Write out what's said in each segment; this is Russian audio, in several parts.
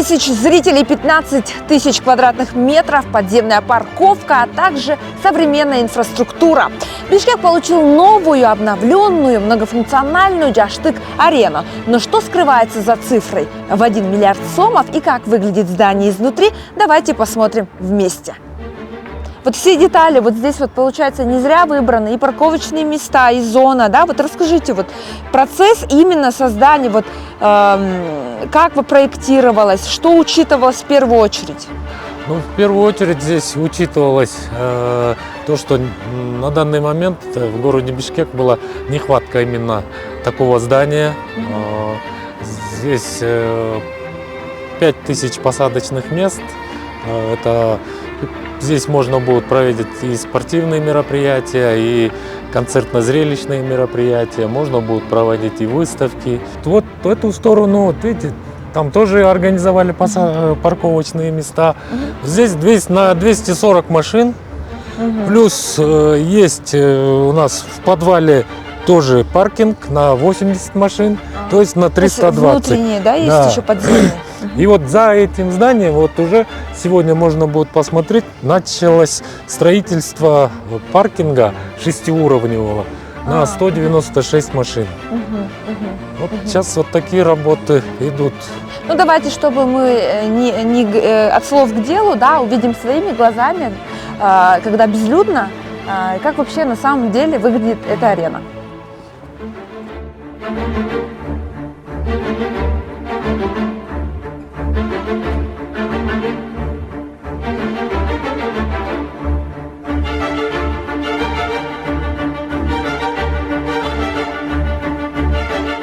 тысяч зрителей, 15 тысяч квадратных метров, подземная парковка, а также современная инфраструктура. Бишкек получил новую, обновленную, многофункциональную Жаштык-арену. Но что скрывается за цифрой в 1 миллиард сомов и как выглядит здание изнутри, давайте посмотрим вместе. Вот все детали, вот здесь вот получается не зря выбраны и парковочные места, и зона, да, вот расскажите вот процесс именно создания, вот как проектировалось, что учитывалось в первую очередь? Ну, в первую очередь здесь учитывалось то, что на данный момент в городе Бишкек была нехватка именно такого здания. Здесь 5000 посадочных мест. Здесь можно будет проводить и спортивные мероприятия, и концертно-зрелищные мероприятия, можно будет проводить и выставки. Вот в эту сторону, вот видите, там тоже организовали парковочные места. Здесь на 240 машин, плюс есть у нас в подвале тоже паркинг на 80 машин, то есть на 320. Внутренние, да, есть еще подземные. И вот за этим зданием, вот уже сегодня можно будет посмотреть, началось строительство паркинга 6-уровневого на 196 машин. Вот сейчас вот такие работы идут. Ну давайте, чтобы мы не от слов к делу, да, увидим своими глазами, когда безлюдно, как вообще на самом деле выглядит эта арена.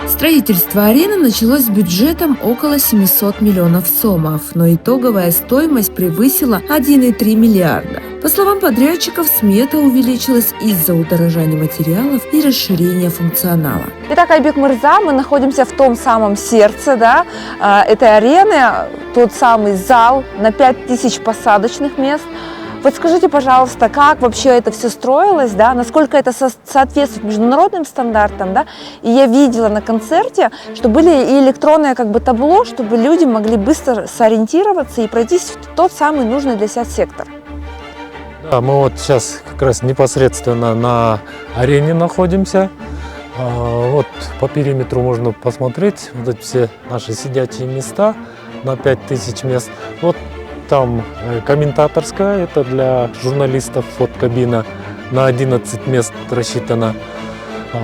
Строительство арены началось с бюджетом около 700 миллионов сомов, но итоговая стоимость превысила 1,3 миллиарда. По словам подрядчиков, смета увеличилась из-за удорожания материалов и расширения функционала. Итак, Айбек Мырза, мы находимся в том самом сердце, да, этой арены, тот самый зал на 5000 посадочных мест. Вот скажите, пожалуйста, как вообще это все строилось, да, насколько это соответствует международным стандартам, да? И я видела на концерте, что были и электронное табло, чтобы люди могли быстро сориентироваться и пройтись в тот самый нужный для себя сектор. Да, мы вот сейчас как раз непосредственно на арене находимся. Вот по периметру можно посмотреть, вот эти все наши сидячие места на 5000 мест. Вот там комментаторская, это для журналистов, фотокабина на 11 мест рассчитана.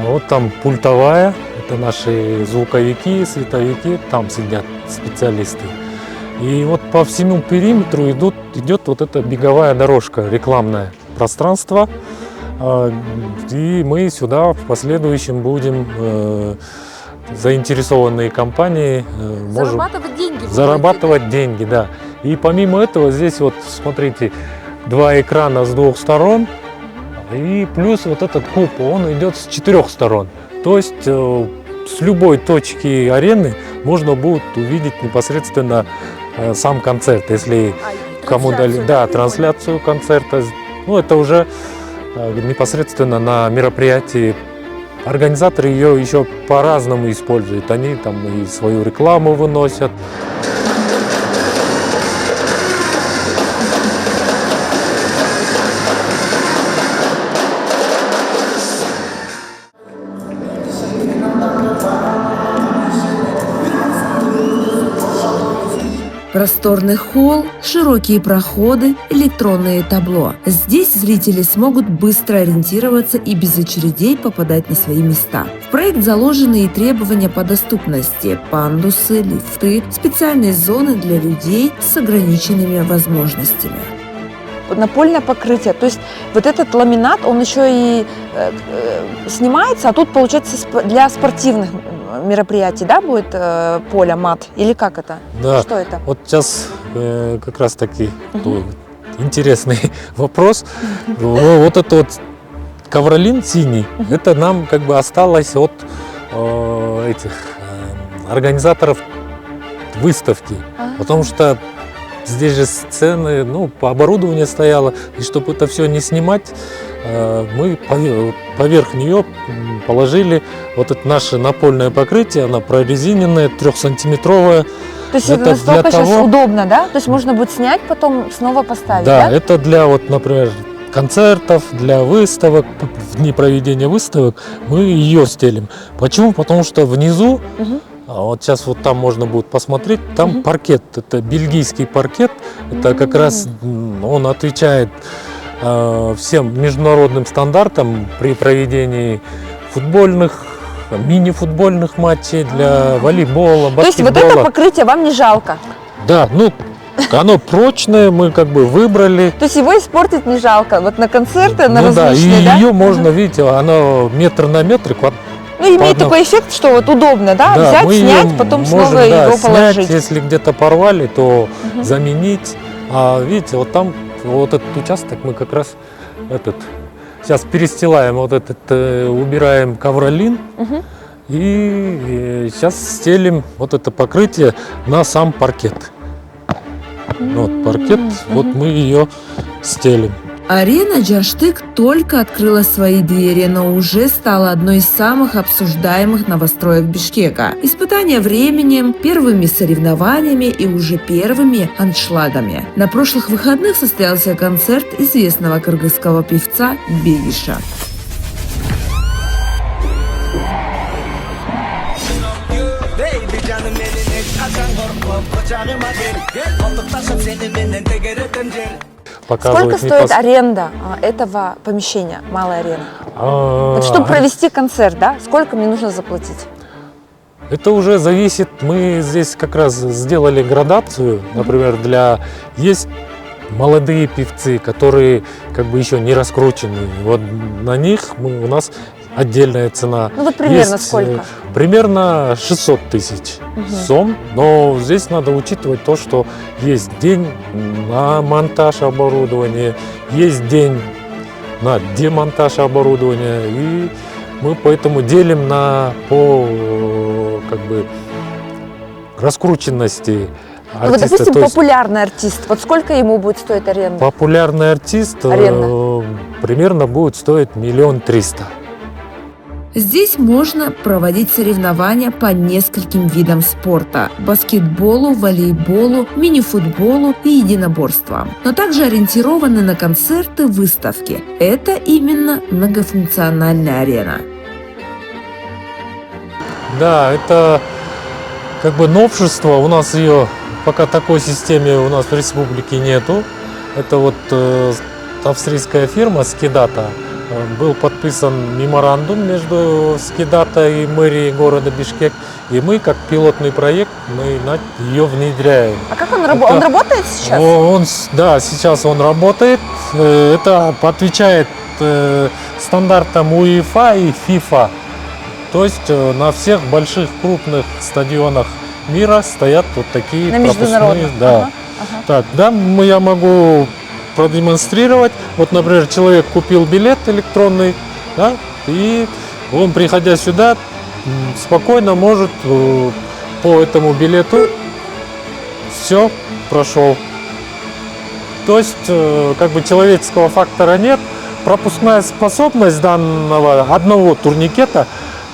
Вот там пультовая, это наши звуковики, световики, там сидят специалисты. И вот по всему периметру идет вот эта беговая дорожка, рекламное пространство. И мы сюда в последующем будем заинтересованные компании зарабатывать деньги, да. И помимо этого здесь вот смотрите 2 экрана с 2 сторон и плюс вот этот купол, он идет с 4 сторон. То есть с любой точки арены можно будет увидеть непосредственно сам концерт, если кому дали трансляцию концерта. Ну это уже непосредственно на мероприятии. Организаторы ее еще по-разному используют. Они там и свою рекламу выносят. Просторный холл, широкие проходы, электронное табло. Здесь зрители смогут быстро ориентироваться и без очередей попадать на свои места. В проект заложены и требования по доступности: пандусы, лифты, специальные зоны для людей с ограниченными возможностями. Напольное покрытие, то есть вот этот ламинат, он еще и снимается, а тут получается для спортивных мероприятий, да, будет поле, мат, или как это? Да. Что это? Вот сейчас как раз таки интересный вопрос. Вот этот вот ковролин синий, это нам осталось от этих организаторов выставки, потому что здесь же сцены, по оборудованию стояло, и чтобы это все не снимать, мы поверх нее положили вот это наше напольное покрытие, оно прорезиненное, 3-сантиметровое, То есть Это это настолько для сейчас того- удобно, да? То есть можно будет снять, потом снова поставить, Да, да? это для, вот, например, концертов, для выставок, в дни проведения выставок мы ее стелим. Почему? Потому что внизу, Мгм. вот сейчас вот там можно будет посмотреть, там Мгм. паркет, это бельгийский паркет, это как раз он отвечает всем международным стандартам при проведении футбольных, мини-футбольных матчей для волейбола, То есть вот баскетбола. это покрытие вам не жалко? Да, ну, оно прочное, мы как бы выбрали. То есть его испортить не жалко? Вот на концерты, на Ну да, и различные, да? ее можно, видите, оно метр на метр, Ну, имеет одному. такой эффект, что вот удобно, да? да, Взять, мы её снять, потом можем, снова да, его снять, положить. если где-то порвали, то Мгм. заменить. А видите, вот там, вот этот участок мы как раз сейчас перестилаем, вот этот, убираем ковролин Мгм. и сейчас стелим вот это покрытие на сам паркет. Вот паркет, вот мы ее стелим. Арена «Джаштык» только открыла свои двери, но уже стала одной из самых обсуждаемых новостроек Бишкека. Испытания временем, первыми соревнованиями и уже первыми аншлагами. На прошлых выходных состоялся концерт известного кыргызского певца Бегиша. Baby canım elini açan korkmam Koçağıma gel Koltuktaşım seni benden teker ötemcel Сколько Показывает стоит аренда этого помещения, малой арены? Вот чтобы провести концерт, да? Сколько мне нужно заплатить? Это уже зависит, мы здесь как раз сделали градацию, например, есть молодые певцы, которые как бы еще не раскручены, вот на них у нас отдельная цена. Ну вот примерно Есть, сколько? Примерно 600 тысяч сом, но здесь надо учитывать то, что есть день на монтаж оборудования, есть день на демонтаж оборудования, и мы поэтому делим по как бы раскрученности Ну, вот, артиста. допустим, То есть популярный артист. Вот сколько ему будет стоить аренда? популярный артист Аренда. примерно будет стоить 1 300 000. Здесь можно проводить соревнования по нескольким видам спорта – баскетболу, волейболу, мини-футболу и единоборствам. Но также ориентированы на концерты, выставки. Это именно многофункциональная арена. Да, это как бы новшество. У нас ее пока такой системе у нас в республике нету. Это вот австрийская фирма Skidata. Был подписан меморандум между Skidata и мэрией города Бишкек. И мы, как пилотный проект, мы ее внедряем. А как он работает? Он работает сейчас? Да, сейчас он работает. Это отвечает стандартам УЕФА и ФИФА. То есть на всех больших крупных стадионах мира стоят вот такие На пропускные. международных? Да. Ага, ага. Так, да, я могу продемонстрировать. Вот, например, человек купил билет электронный, да, и он, приходя сюда, спокойно может по этому билету все прошел. То есть, как бы человеческого фактора нет. Пропускная способность одного турникета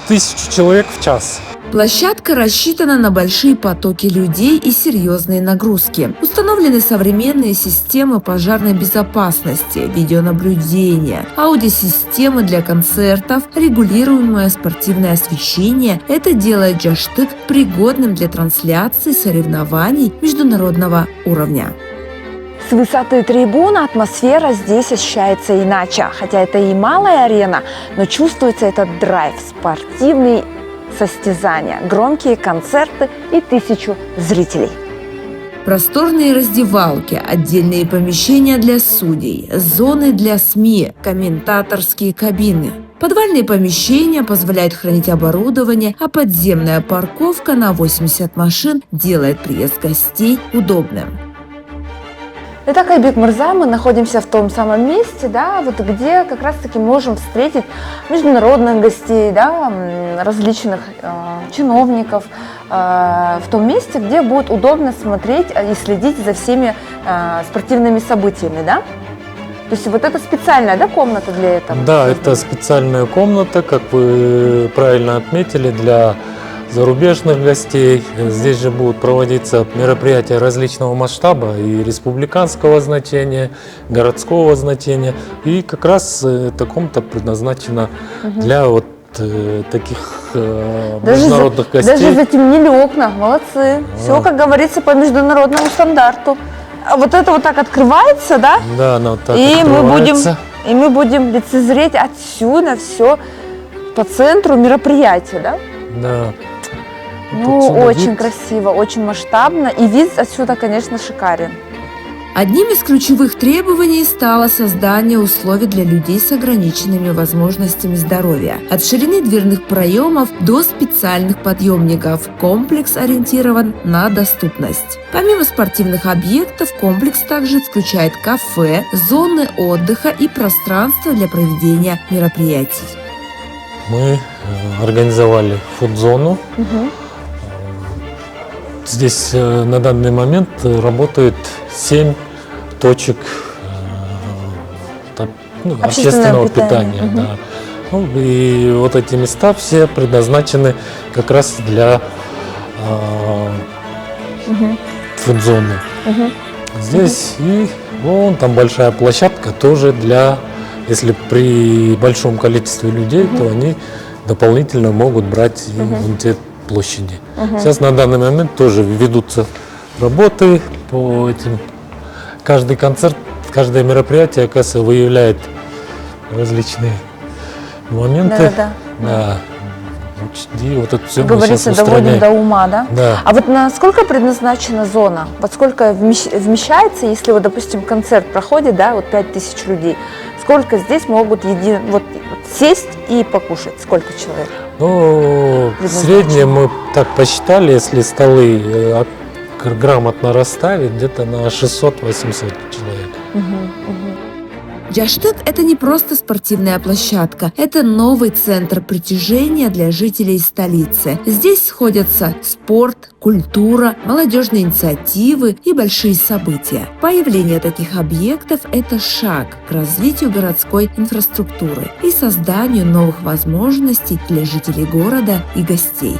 1000 человек в час. Площадка рассчитана на большие потоки людей и серьезные нагрузки. Установлены современные системы пожарной безопасности, видеонаблюдения, аудиосистемы для концертов, регулируемое спортивное освещение. Это делает Джаштык пригодным для трансляции соревнований международного уровня. С высоты трибун атмосфера здесь ощущается иначе. Хотя это и малая арена, но чувствуется этот драйв, спортивные состязания, громкие концерты и 1000 зрителей. Просторные раздевалки, отдельные помещения для судей, зоны для СМИ, комментаторские кабины. Подвальные помещения позволяют хранить оборудование, а подземная парковка на 80 машин делает приезд гостей удобным. Итак, Айбек Мырза, мы находимся в том самом месте, да, вот где как раз-таки можем встретить международных гостей, да, различных чиновников, в том месте, где будет удобно смотреть и следить за всеми спортивными событиями, да? То есть вот это специальная, да, комната для этого? Да, это специальная комната, как вы правильно отметили, для зарубежных гостей. Здесь же будут проводиться мероприятия различного масштаба и республиканского значения, городского значения. И как раз эта комната предназначена для вот таких международных гостей. Даже затемнили окна, молодцы. Все, как говорится, по международному стандарту. А вот это вот так открывается, да? Да, она вот так И открывается. мы будем лицезреть отсюда все по центру мероприятия, да? Да. Ну, отсюда очень вид. красиво, очень масштабно. И вид отсюда, конечно, шикарен. Одним из ключевых требований стало создание условий для людей с ограниченными возможностями здоровья. От ширины дверных проемов до специальных подъемников комплекс ориентирован на доступность. Помимо спортивных объектов, комплекс также включает кафе, зоны отдыха и пространство для проведения мероприятий. Мы организовали фуд-зону. Здесь на данный момент работает 7 точек общественного питания. Да. Ну, и вот эти места все предназначены как раз для фуд-зоны. Здесь и вон там большая площадка тоже для, если при большом количестве людей, то они дополнительно могут брать и вон те площади. Сейчас на данный момент тоже ведутся работы по этим. Каждый концерт, каждое мероприятие, оказывается, выявляет различные моменты. Да. И вот это все Как говорится, доводим до ума, да? Да. А вот насколько предназначена зона? Вот сколько вмещается, если, вот, допустим, концерт проходит, да, вот 5000 людей, сколько здесь могут сесть и покушать? Сколько человек? Ну, в среднем мы так посчитали, если столы грамотно расставить, где-то на 600-800 человек. Джаштык – это не просто спортивная площадка, это новый центр притяжения для жителей столицы. Здесь сходятся спорт, культура, молодежные инициативы и большие события. Появление таких объектов – это шаг к развитию городской инфраструктуры и созданию новых возможностей для жителей города и гостей.